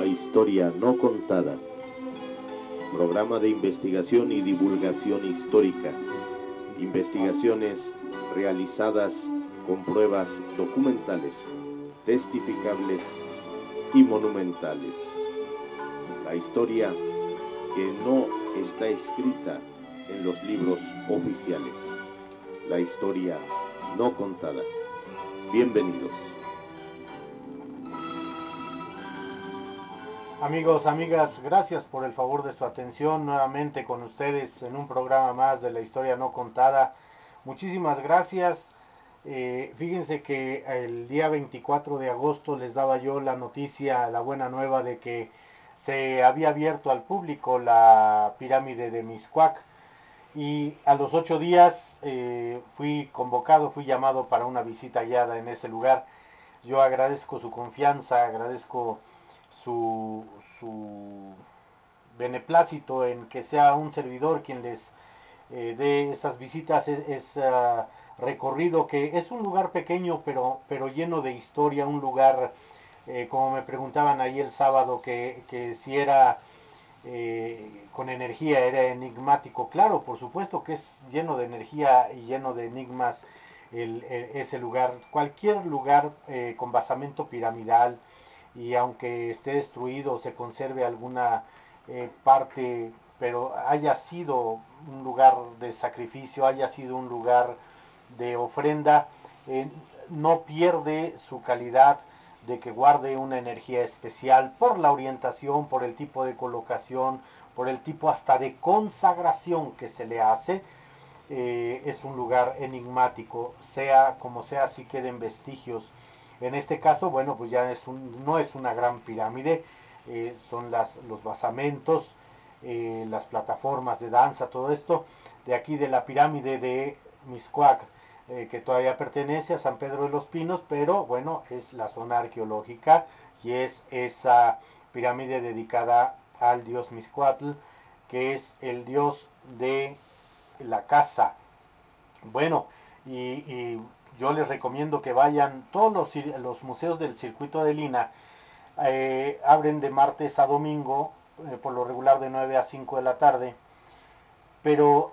historia no contada. Programa de investigación y divulgación histórica. Investigaciones realizadas con pruebas documentales, testificables y monumentales. La historia que no está escrita en los libros oficiales. La historia no contada. Bienvenidos. Amigos, amigas, gracias por el favor de su atención nuevamente con ustedes en un programa más de la historia no contada. Muchísimas gracias. Fíjense que el día 24 de agosto les daba yo la noticia, la buena nueva de que se había abierto al público la pirámide de Mixcoac, y a los 8 días fui convocado, fui llamado para una visita guiada en ese lugar. Yo agradezco su confianza, agradezco su, su beneplácito en que sea un servidor quien les dé esas visitas, recorrido, que es un lugar pequeño pero lleno de historia, un lugar, como me preguntaban ahí el sábado, que si era con energía, era enigmático. Claro, por supuesto que es lleno de energía y lleno de enigmas ese lugar. Cualquier lugar con basamento piramidal, y aunque esté destruido, se conserve alguna parte, pero haya sido un lugar de sacrificio, haya sido un lugar de ofrenda, no pierde su calidad de que guarde una energía especial por la orientación, por el tipo de colocación, por el tipo hasta de consagración que se le hace. Es un lugar enigmático, sea como sea, si queden vestigios. En este caso, bueno, pues ya no es una gran pirámide, son los basamentos, las plataformas de danza, todo esto de aquí de la pirámide de Mixcoac, que todavía pertenece a San Pedro de los Pinos, pero bueno, es la zona arqueológica y es esa pirámide dedicada al dios Mixcoatl, que es el dios de la casa. Bueno, y yo les recomiendo que vayan. Todos los museos del circuito de Lina abren de martes a domingo, por lo regular de 9 a 5 de la tarde, pero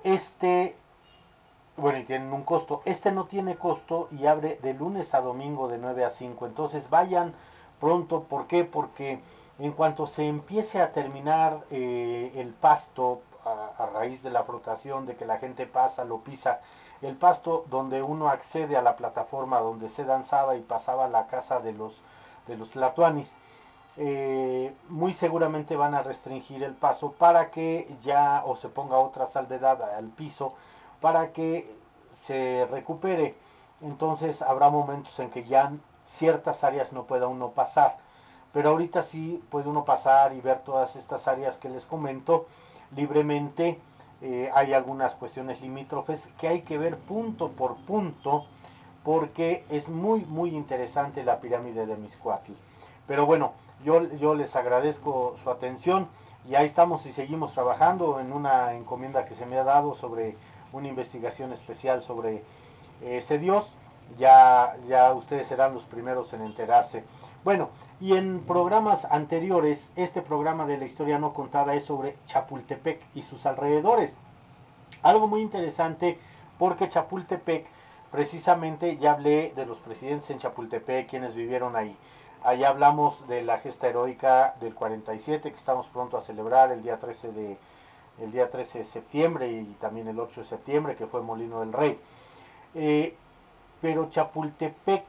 bueno, y tienen un costo. Este no tiene costo y abre de lunes a domingo de 9 a 5. Entonces vayan pronto. ¿Por qué? Porque en cuanto se empiece a terminar el pasto, a raíz de la frotación, de que la gente pasa, lo pisa, el pasto donde uno accede a la plataforma donde se danzaba y pasaba la casa de los tlatoanis, muy seguramente van a restringir el paso para que ya, o se ponga otra salvedad al piso para que se recupere. Entonces habrá momentos en que ya ciertas áreas no pueda uno pasar, pero ahorita sí puede uno pasar y ver todas estas áreas que les comento libremente. Hay algunas cuestiones limítrofes que hay que ver punto por punto, porque es muy interesante la pirámide de Mixcoatl. Pero bueno, yo les agradezco su atención, y ahí estamos y seguimos trabajando en una encomienda que se me ha dado sobre una investigación especial sobre ese dios. Ya ustedes serán los primeros en enterarse. Bueno, y en programas anteriores, este programa de la historia no contada es sobre Chapultepec y sus alrededores. Algo muy interesante, porque Chapultepec, precisamente ya hablé de los presidentes en Chapultepec, quienes vivieron ahí. Allá hablamos de la gesta heroica del 47, que estamos pronto a celebrar el día 13 de septiembre, y también el 8 de septiembre, que fue Molino del Rey. Pero Chapultepec,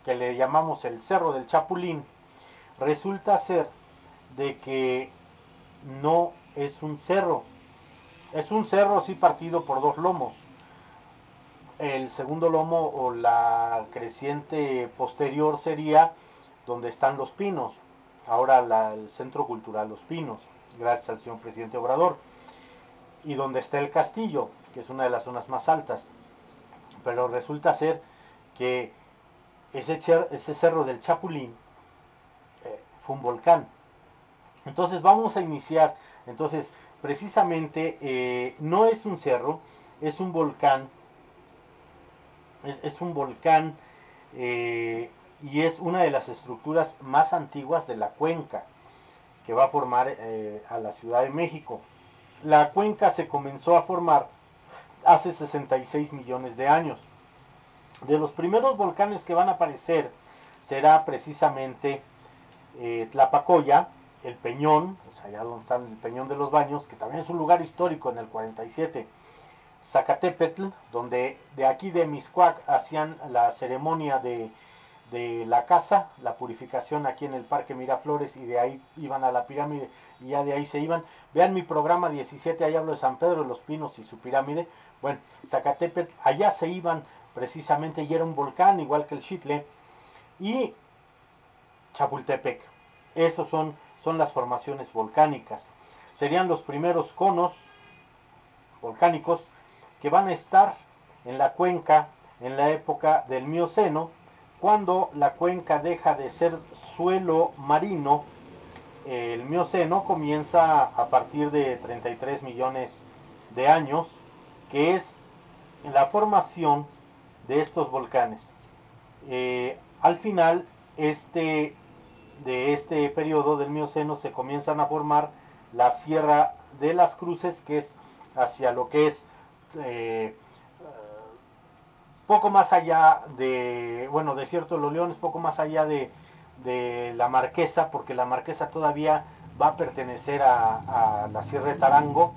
que le llamamos el Cerro del Chapulín, resulta ser de que no es un cerro. Es un cerro sí partido por dos lomos. El segundo lomo, o la creciente posterior, sería donde están los pinos. Ahora el Centro Cultural Los Pinos, gracias al señor presidente Obrador. Y donde está el castillo, que es una de las zonas más altas. Pero resulta ser que ese cerro del Chapulín fue un volcán. Entonces vamos a iniciar. Entonces, precisamente, no es un cerro, es un volcán. Es un volcán, y es una de las estructuras más antiguas de la cuenca. que va a formar a la Ciudad de México. La cuenca se comenzó a formar hace 66 millones de años. De los primeros volcanes que van a aparecer será precisamente Tlapacoya, el Peñón, o sea, allá donde está el Peñón de los Baños, que también es un lugar histórico en el 47. Zacatepetl, donde de aquí de Mixcoac hacían la ceremonia de la casa, la purificación aquí en el Parque Miraflores, y de ahí iban a la pirámide y ya de ahí se iban. Vean mi programa 17, ahí hablo de San Pedro de los Pinos y su pirámide. Bueno, Zacatepetl, allá se iban precisamente y era un volcán igual que el Xitle. Y Chapultepec, esos son las formaciones volcánicas. Serían los primeros conos volcánicos que van a estar en la cuenca en la época del Mioceno, cuando la cuenca deja de ser suelo marino. El Mioceno comienza a partir de 33 millones de años, que es la formación de estos volcanes. Al final de este periodo del Mioceno se comienzan a formar la Sierra de las Cruces, que es hacia lo que es poco más allá de, bueno, Desierto de los Leones, poco más allá de la Marquesa, porque la Marquesa todavía va a pertenecer a la Sierra de Tarango,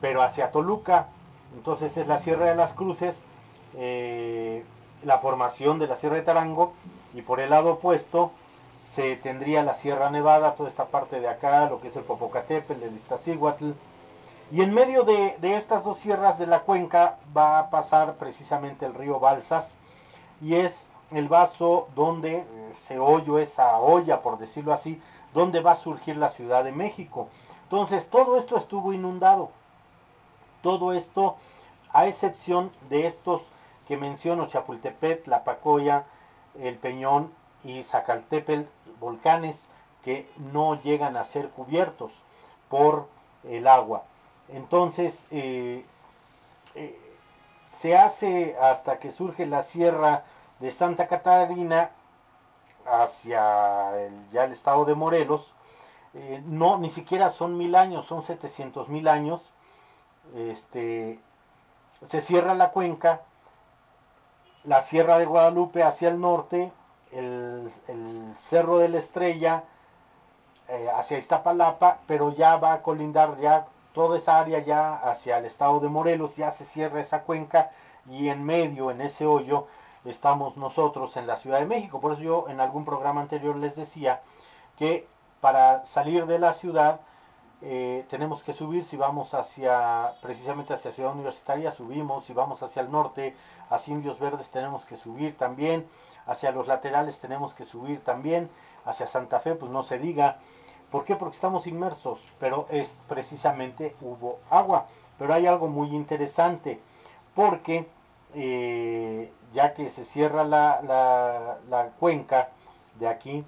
pero hacia Toluca. Entonces es la Sierra de las Cruces, la formación de la Sierra de Tarango, y por el lado opuesto se tendría la Sierra Nevada, toda esta parte de acá, lo que es el Popocatépetl, el Iztaccíhuatl. Y en medio de estas dos sierras de la cuenca va a pasar precisamente el río Balsas, y es el vaso donde se hoyo esa olla, por decirlo así, donde va a surgir la Ciudad de México. Entonces todo esto estuvo inundado. Todo esto, a excepción de estos que menciono, Chapultepec, Tlapacoya, el Peñón y Zacatepetl, volcanes que no llegan a ser cubiertos por el agua. Entonces, se hace hasta que surge la sierra de Santa Catarina hacia ya el estado de Morelos. No, ni siquiera son 1000 años, son 700.000 años. Se cierra la cuenca, la Sierra de Guadalupe hacia el norte, el Cerro de la Estrella hacia Iztapalapa, pero ya va a colindar ya toda esa área ya hacia el estado de Morelos, ya se cierra esa cuenca, y en medio, en ese hoyo, estamos nosotros en la Ciudad de México. Por eso yo en algún programa anterior les decía que para salir de la ciudad tenemos que subir. Si vamos precisamente hacia Ciudad Universitaria, subimos. Si vamos hacia el norte, hacia Indios Verdes, tenemos que subir también. Hacia los laterales tenemos que subir también. Hacia Santa Fe, pues no se diga. ¿Por qué? Porque estamos inmersos, pero es precisamente hubo agua. Pero hay algo muy interesante, porque ya que se cierra la cuenca de aquí,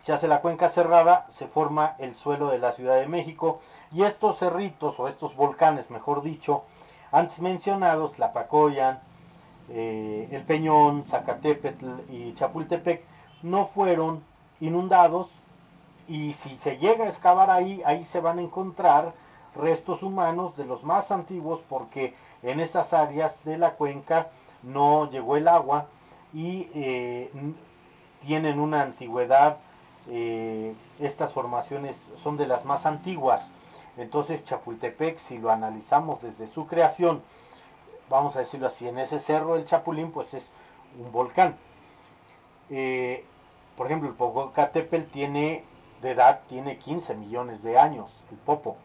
se hace la cuenca cerrada, se forma el suelo de la Ciudad de México, y estos cerritos, o estos volcanes, mejor dicho, antes mencionados, Tlapacoyan, el Peñón, Zacatepetl y Chapultepec, no fueron inundados, y si se llega a excavar ahí se van a encontrar restos humanos de los más antiguos, porque en esas áreas de la cuenca no llegó el agua, y tienen una antigüedad. Estas formaciones son de las más antiguas. Entonces Chapultepec, si lo analizamos desde su creación, vamos a decirlo así, en ese cerro del Chapulín, pues es un volcán. Por ejemplo, el Popocatépetl tiene 15 millones de años, el Popo.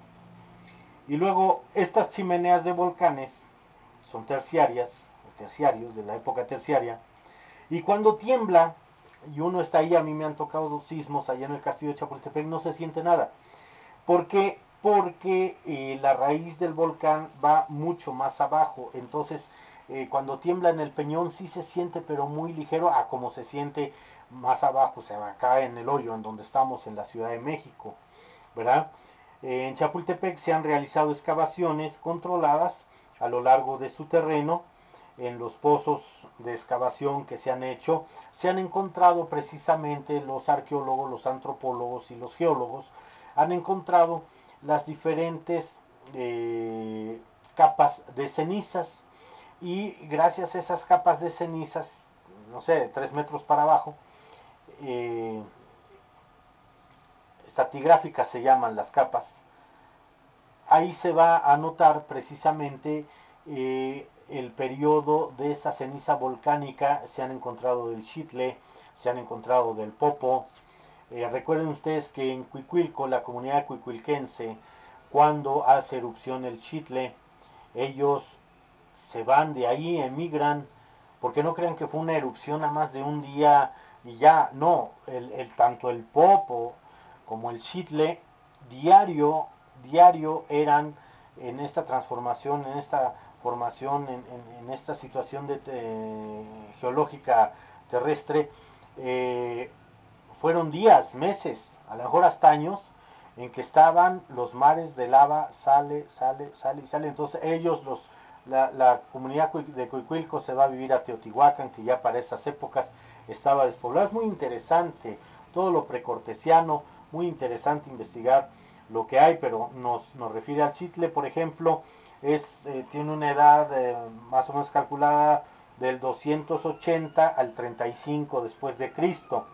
Y luego estas chimeneas de volcanes son terciarios, de la época terciaria, y cuando tiembla y uno está ahí, a mí me han tocado 2 sismos allá en el castillo de Chapultepec, no se siente nada. ¿Por qué? Porque la raíz del volcán va mucho más abajo. Entonces, cuando tiembla en el Peñón sí se siente, pero muy ligero, a como se siente más abajo, o sea, acá en el hoyo en donde estamos en la Ciudad de México, ¿verdad? En Chapultepec se han realizado excavaciones controladas a lo largo de su terreno, en los pozos de excavación que se han hecho, se han encontrado precisamente los arqueólogos, los antropólogos y los geólogos, han encontrado las diferentes capas de cenizas, y gracias a esas capas de cenizas, no sé, de 3 metros para abajo, estratigráficas se llaman las capas, ahí se va a notar precisamente el periodo de esa ceniza volcánica. Se han encontrado del Xitle, se han encontrado del Popo. Recuerden ustedes que en Cuicuilco, la comunidad cuicuilquense, cuando hace erupción el Xitle, ellos se van de ahí, emigran, porque no crean que fue una erupción a más de un día y ya, no, tanto el Popo como el Xitle diario eran en esta transformación, en esta formación, en esta situación geológica terrestre, fueron días, meses, a lo mejor hasta años, en que estaban los mares de lava, sale y sale. Entonces ellos, la comunidad de Cuicuilco se va a vivir a Teotihuacán, que ya para esas épocas estaba despoblado. Es muy interesante todo lo precortesiano, muy interesante investigar lo que hay, pero nos refiere al Xitle, por ejemplo, tiene una edad más o menos calculada del 280 al 35 después de Cristo.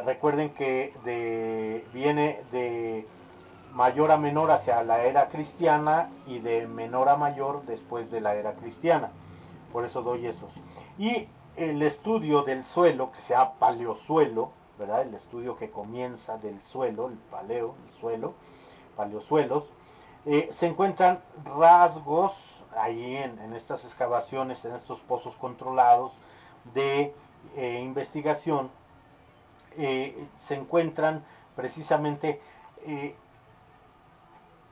Recuerden que viene de mayor a menor hacia la era cristiana y de menor a mayor después de la era cristiana. Por eso doy esos. Y el estudio del suelo, que se llama paleosuelo, ¿verdad? El estudio que comienza del suelo, el paleo, el suelo, paleosuelos, se encuentran rasgos ahí en estas excavaciones, en estos pozos controlados de investigación. Se encuentran precisamente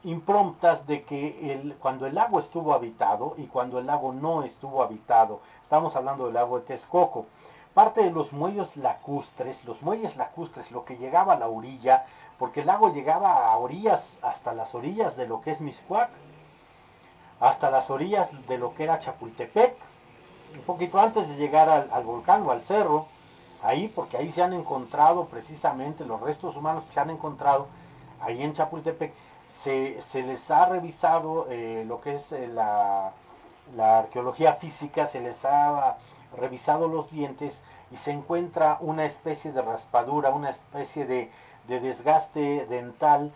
improntas de que cuando el lago estuvo habitado y cuando el lago no estuvo habitado. Estamos hablando del lago de Texcoco. Parte de los muelles lacustres, lo que llegaba a la orilla, porque el lago llegaba a orillas, hasta las orillas de lo que es Mixcoac, hasta las orillas de lo que era Chapultepec, un poquito antes de llegar al volcán o al cerro, ahí, porque ahí se han encontrado precisamente los restos humanos que se han encontrado ahí en Chapultepec. Se les ha revisado lo que es la arqueología física, se les ha revisado los dientes y se encuentra una especie de raspadura, una especie de desgaste dental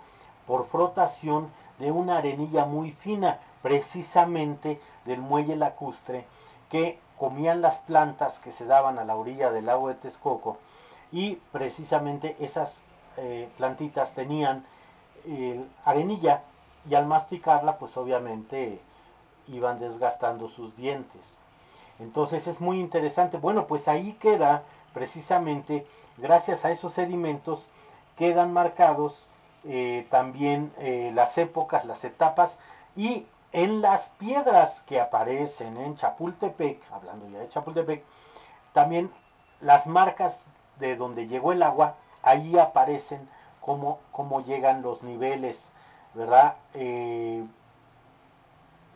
por frotación de una arenilla muy fina, precisamente del muelle lacustre, que comían las plantas que se daban a la orilla del lago de Texcoco, y precisamente esas plantitas tenían arenilla, y al masticarla pues obviamente iban desgastando sus dientes. Entonces es muy interesante. Bueno, pues ahí queda precisamente, gracias a esos sedimentos, quedan marcados también las épocas, las etapas, y en las piedras que aparecen en Chapultepec, hablando ya de Chapultepec, también las marcas de donde llegó el agua, ahí aparecen cómo llegan los niveles, ¿verdad?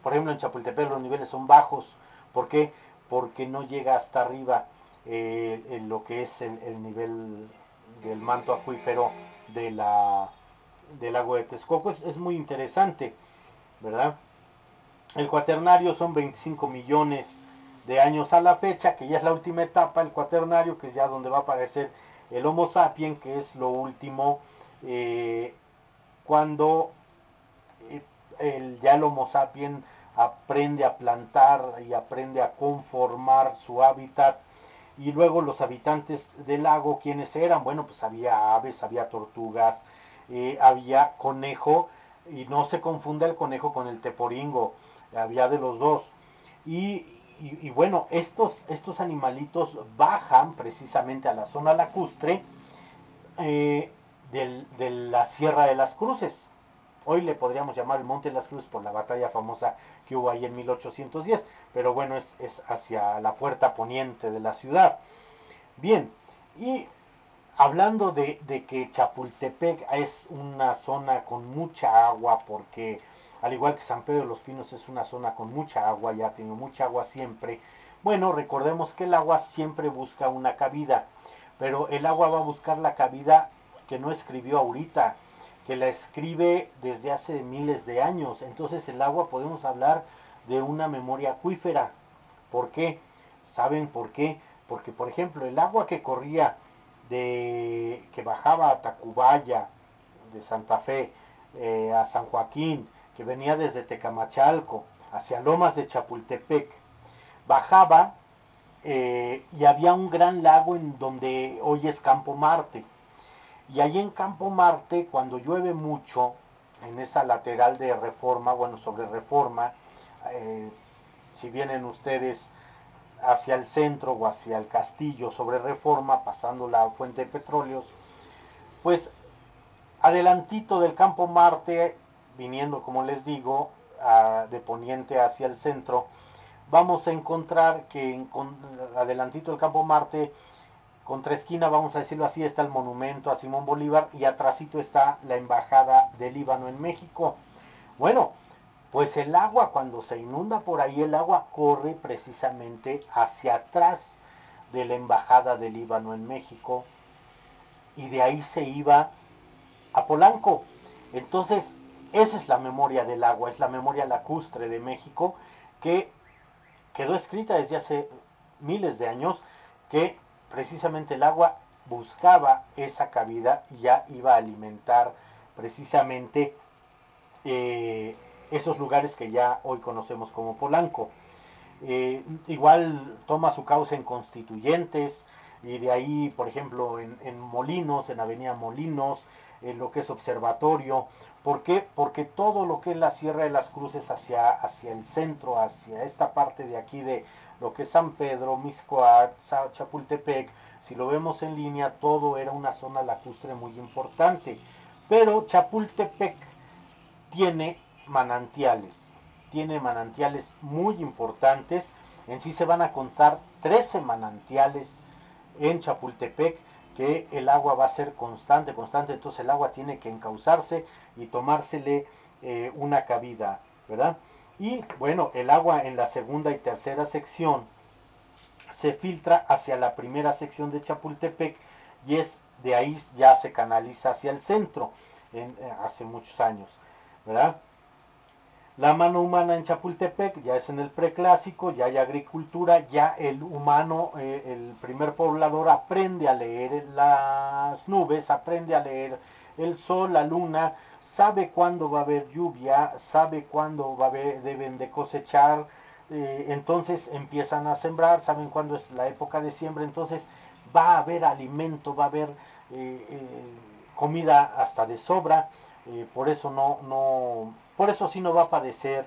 Por ejemplo, en Chapultepec los niveles son bajos. ¿Por qué? Porque no llega hasta arriba en lo que es el nivel del manto acuífero del lago de Texcoco. Es muy interesante, ¿verdad? El cuaternario son 25 millones de años a la fecha, que ya es la última etapa, el cuaternario, que es ya donde va a aparecer el Homo sapiens, que es lo último, cuando ya el Homo sapiens aprende a plantar y aprende a conformar su hábitat. Y luego los habitantes del lago, ¿quiénes eran? Bueno, pues había aves, había tortugas, había conejo, y no se confunda el conejo con el teporingo, había de los dos. Y bueno, estos animalitos bajan precisamente a la zona lacustre de la Sierra de las Cruces. Hoy le podríamos llamar el Monte de las Cruces por la batalla famosa que hubo ahí en 1810, pero bueno, es hacia la puerta poniente de la ciudad. Bien, y hablando de que Chapultepec es una zona con mucha agua, porque al igual que San Pedro de los Pinos es una zona con mucha agua, ya ha tenido mucha agua siempre. Bueno, recordemos que el agua siempre busca una cabida, pero el agua va a buscar la cabida que no escribió ahorita, que la escribe desde hace miles de años. Entonces el agua podemos hablar de una memoria acuífera. ¿Por qué? ¿Saben por qué? Porque, por ejemplo, el agua que corría que bajaba a Tacubaya, de Santa Fe, a San Joaquín, que venía desde Tecamachalco hacia Lomas de Chapultepec, bajaba y había un gran lago en donde hoy es Campo Marte. Y ahí en Campo Marte, cuando llueve mucho, en esa lateral de Reforma, bueno, sobre Reforma, eh, si vienen ustedes hacia el centro o hacia el castillo sobre Reforma, pasando la fuente de petróleos, pues adelantito del Campo Marte, viniendo como les digo, de poniente hacia el centro, vamos a encontrar que adelantito del Campo Marte, contra esquina, vamos a decirlo así, está el monumento a Simón Bolívar y atrásito está la embajada del Líbano en México. Bueno, pues el agua cuando se inunda por ahí, el agua corre precisamente hacia atrás de la embajada del Líbano en México y de ahí se iba a Polanco. Entonces, esa es la memoria del agua, es la memoria lacustre de México que quedó escrita desde hace miles de años, que precisamente el agua buscaba esa cabida y ya iba a alimentar precisamente esos lugares que ya hoy conocemos como Polanco. Igual toma su causa en Constituyentes y de ahí, por ejemplo, en Molinos, en Avenida Molinos, en lo que es Observatorio. ¿Por qué? Porque todo lo que es la Sierra de las Cruces hacia el centro, hacia esta parte de aquí de lo que es San Pedro, Mixcoac, Chapultepec, si lo vemos en línea, todo era una zona lacustre muy importante. Pero Chapultepec tiene manantiales, tiene manantiales muy importantes. En sí se van a contar 13 manantiales en Chapultepec, que el agua va a ser constante, constante, entonces el agua tiene que encauzarse y tomársele una cabida, ¿verdad? Y bueno, el agua en la segunda y tercera sección se filtra hacia la primera sección de Chapultepec y es de ahí ya se canaliza hacia el centro hace muchos años, ¿verdad? La mano humana en Chapultepec ya es en el preclásico, ya hay agricultura, ya el humano, el primer poblador aprende a leer las nubes, aprende a leer el sol, la luna, sabe cuándo va a haber lluvia, sabe cuándo deben de cosechar, entonces empiezan a sembrar, saben cuándo es la época de siembra, entonces va a haber alimento, va a haber comida hasta de sobra, por eso por eso sí no va a padecer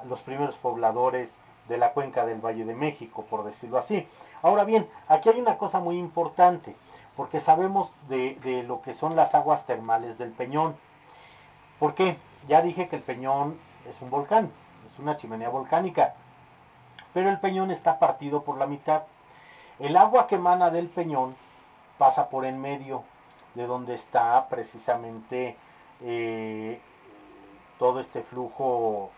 los primeros pobladores de la cuenca del Valle de México, por decirlo así. Ahora bien, aquí hay una cosa muy importante, porque sabemos de lo que son las aguas termales del Peñón. ¿Por qué? Ya dije que el Peñón es un volcán, es una chimenea volcánica, pero el Peñón está partido por la mitad. El agua que emana del Peñón pasa por en medio de donde está precisamente todo este flujo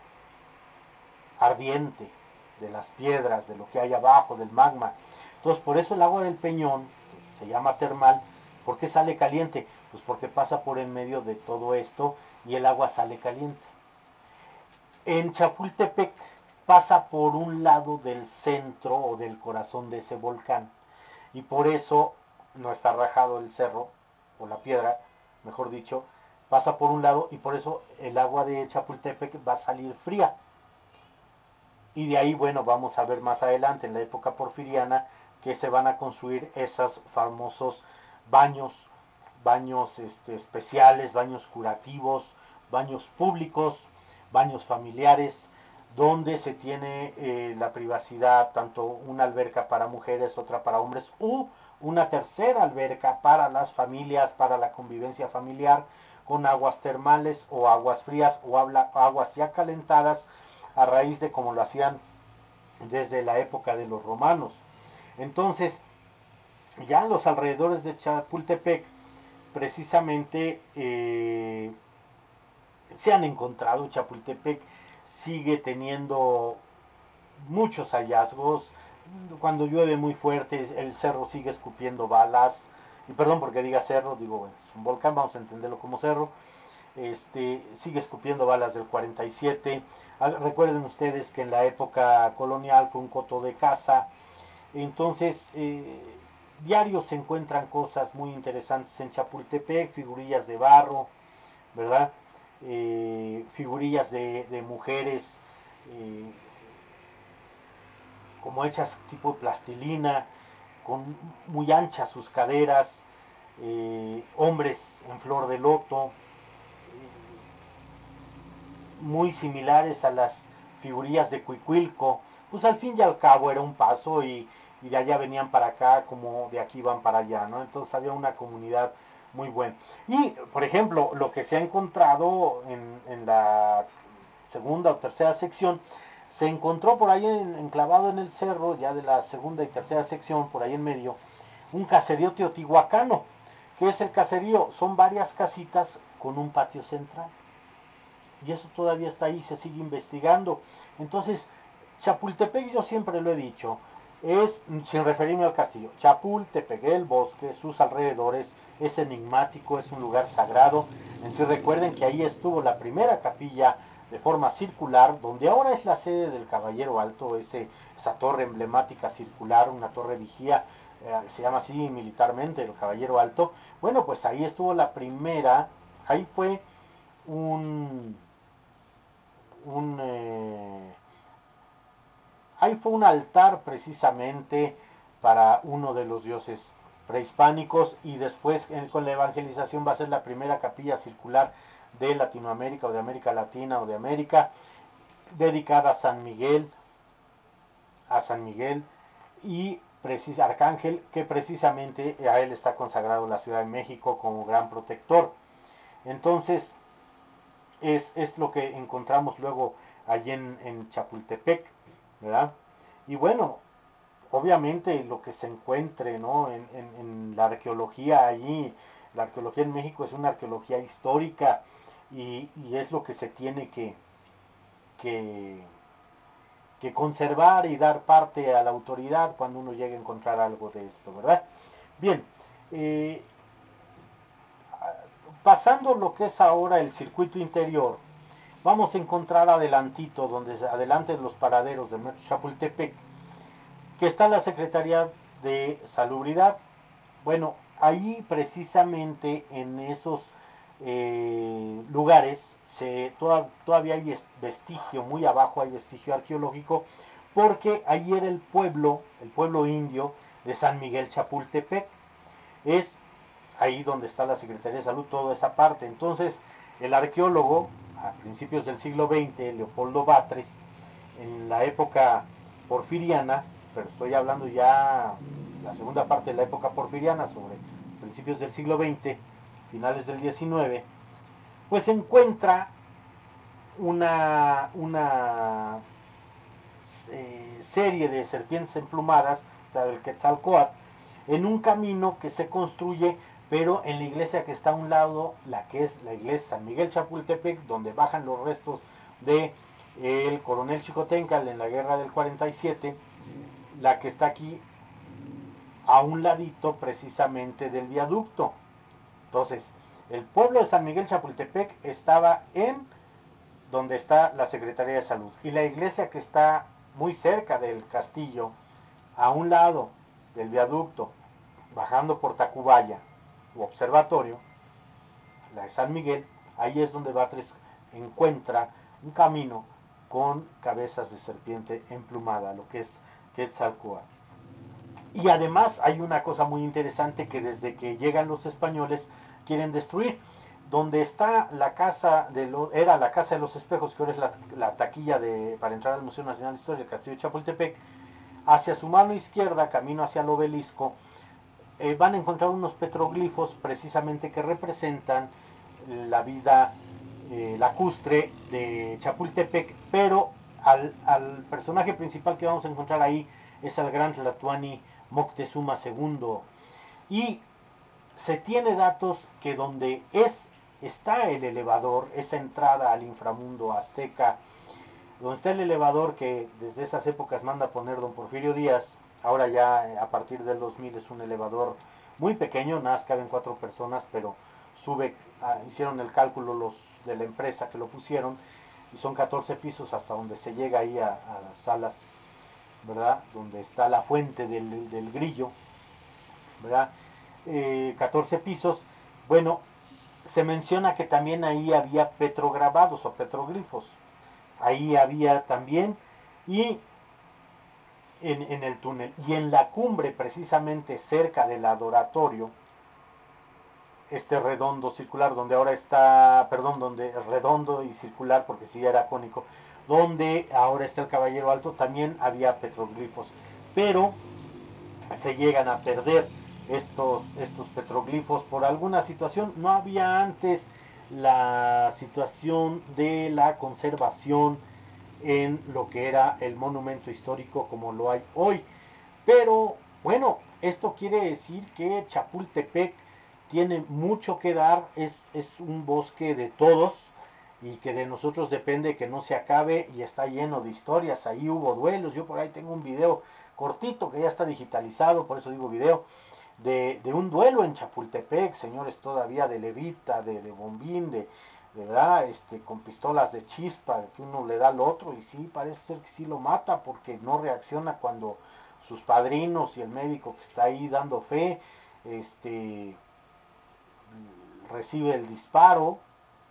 ardiente de las piedras, de lo que hay abajo, del magma. Entonces, por eso el agua del Peñón, que se llama termal, ¿por qué sale caliente? Pues porque pasa por en medio de todo esto y el agua sale caliente. En Chapultepec pasa por un lado del centro o del corazón de ese volcán y por eso no está rajado el cerro o la piedra, mejor dicho, pasa por un lado y por eso el agua de Chapultepec va a salir fría. Y de ahí, bueno, vamos a ver más adelante, en la época porfiriana, que se van a construir esos famosos baños, baños especiales, baños curativos, baños públicos, baños familiares, donde se tiene la privacidad, tanto una alberca para mujeres, otra para hombres, u una tercera alberca para las familias, para la convivencia familiar, con aguas termales o aguas frías o aguas ya calentadas a raíz de como lo hacían desde la época de los romanos. Entonces, ya en los alrededores de Chapultepec, precisamente se han encontrado. Chapultepec sigue teniendo muchos hallazgos. Cuando llueve muy fuerte, el cerro sigue escupiendo balas. Y perdón porque diga cerro, digo, es un volcán, vamos a entenderlo como cerro. Sigue escupiendo balas del 47. Recuerden ustedes que en la época colonial fue un coto de caza. Entonces, diario se encuentran cosas muy interesantes en Chapultepec, figurillas de barro, ¿verdad? Figurillas de mujeres eh, como hechas tipo plastilina, con muy anchas sus caderas, hombres en flor de loto, muy similares a las figurillas de Cuicuilco. Pues al fin y al cabo era un paso y de allá venían para acá como de aquí van para allá, ¿no? Entonces había una comunidad muy buena. Y, por ejemplo, lo que se ha encontrado en la segunda o tercera sección, se encontró por ahí enclavado en el cerro, ya de la segunda y tercera sección, por ahí en medio, un caserío teotihuacano. ¿Qué es el caserío? Son varias casitas con un patio central. Y eso todavía está ahí, se sigue investigando. Entonces, Chapultepec, yo siempre lo he dicho, es, sin referirme al castillo, Chapultepec, el bosque, sus alrededores, es enigmático, es un lugar sagrado. En sí, recuerden que ahí estuvo la primera capilla de forma circular, donde ahora es la sede del Caballero Alto, esa torre emblemática circular, una torre vigía, se llama así militarmente el Caballero Alto. Bueno, pues ahí estuvo la primera, ahí fue un, un ahí fue un altar precisamente para uno de los dioses prehispánicos y después con la evangelización va a ser la primera capilla circular de Latinoamérica o de América Latina o de América dedicada a San Miguel y Arcángel, que precisamente a él está consagrado la Ciudad de México como gran protector. Entonces es lo que encontramos luego allí en Chapultepec, ¿verdad? Y bueno, obviamente lo que se encuentre, ¿no? En la arqueología allí, la arqueología en México es una arqueología histórica y es lo que se tiene que, que conservar y dar parte a la autoridad cuando uno llegue a encontrar algo de esto, ¿verdad? Bien, eh, pasando lo que es ahora el circuito interior, vamos a encontrar adelantito, donde adelante de los paraderos del metro Chapultepec, que está la Secretaría de Salubridad. Bueno, ahí precisamente en esos lugares todavía hay vestigio, muy abajo hay vestigio arqueológico, porque ahí era el pueblo indio de San Miguel Chapultepec. Es ahí donde está la Secretaría de Salud, toda esa parte. Entonces, el arqueólogo, a principios del siglo XX, Leopoldo Batres, en la época porfiriana, pero estoy hablando ya la segunda parte de la época porfiriana, sobre principios del siglo XX, finales del XIX, pues encuentra una serie de serpientes emplumadas, o sea, del Quetzalcóatl, en un camino que se construye, pero en la iglesia que está a un lado, la que es la iglesia San Miguel Chapultepec, donde bajan los restos de el coronel Chicotencal en la guerra del 47, la que está aquí a un ladito precisamente del viaducto. Entonces, el pueblo de San Miguel Chapultepec estaba en donde está la Secretaría de Salud. Y la iglesia que está muy cerca del castillo, a un lado del viaducto, bajando por Tacubaya, u observatorio, la de San Miguel, ahí es donde Batres encuentra un camino con cabezas de serpiente emplumada, lo que es Quetzalcóatl. Y además hay una cosa muy interesante que desde que llegan los españoles quieren destruir. Donde está la casa era la casa de los espejos, que ahora es la taquilla para entrar al Museo Nacional de Historia del Castillo de Chapultepec, hacia su mano izquierda, camino hacia el obelisco, van a encontrar unos petroglifos precisamente que representan la vida lacustre de Chapultepec, pero al personaje principal que vamos a encontrar ahí es al gran Tlatuani Moctezuma II. Y se tiene datos que donde es está el elevador, esa entrada al inframundo azteca, donde está el elevador que desde esas épocas manda a poner don Porfirio Díaz. Ahora ya a partir del 2000 es un elevador muy pequeño, nada más caben 4 personas, pero sube, hicieron el cálculo los de la empresa que lo pusieron, y son 14 pisos hasta donde se llega ahí a las salas, ¿verdad? Donde está la fuente del grillo, ¿verdad? 14 pisos. Bueno, se menciona que también ahí había petrograbados o petroglifos. Ahí había también, y en el túnel. Y en la cumbre, precisamente cerca del adoratorio, este redondo circular, donde ahora está, perdón, donde redondo y circular, porque sí era cónico, donde ahora está el Caballero Alto, también había petroglifos. Pero se llegan a perder estos petroglifos por alguna situación. No había antes la situación de la conservación en lo que era el monumento histórico como lo hay hoy. Pero bueno, esto quiere decir que Chapultepec tiene mucho que dar, es un bosque de todos y que de nosotros depende que no se acabe, y está lleno de historias. Ahí hubo duelos, yo por ahí tengo un video cortito que ya está digitalizado, por eso digo video, de un duelo en Chapultepec, señores, todavía de levita, de bombín, de verdad, con pistolas de chispa, que uno le da al otro, y sí, parece ser que sí lo mata, porque no reacciona cuando sus padrinos y el médico que está ahí dando fe, recibe el disparo,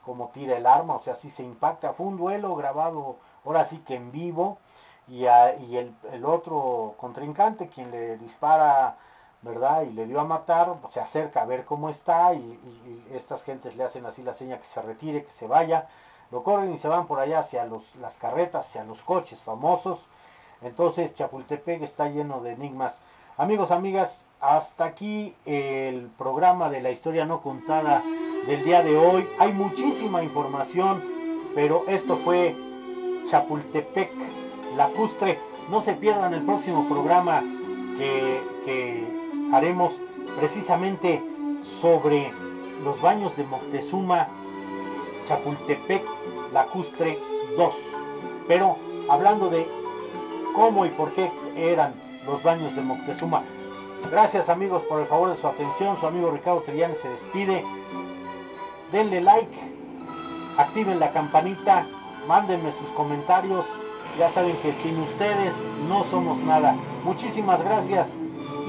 como tira el arma, o sea, sí se impacta. Fue un duelo grabado, ahora sí que en vivo, y el otro contrincante, quien le dispara, ¿verdad? Y le dio a matar, se acerca a ver cómo está, y estas gentes le hacen así la seña que se retire, que se vaya, lo corren y se van por allá hacia las carretas, hacia los coches famosos. Entonces Chapultepec está lleno de enigmas. Amigos, amigas, hasta aquí el programa de la historia no contada del día de hoy. Hay muchísima información, pero esto fue Chapultepec lacustre. No se pierdan el próximo programa que haremos precisamente sobre los baños de Moctezuma, Chapultepec lacustre 2. Pero hablando de cómo y por qué eran los baños de Moctezuma. Gracias, amigos, por el favor de su atención. Su amigo Ricardo Trillanes se despide. Denle like, activen la campanita, mándenme sus comentarios. Ya saben que sin ustedes no somos nada. Muchísimas gracias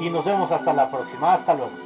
y nos vemos hasta la próxima. Hasta luego.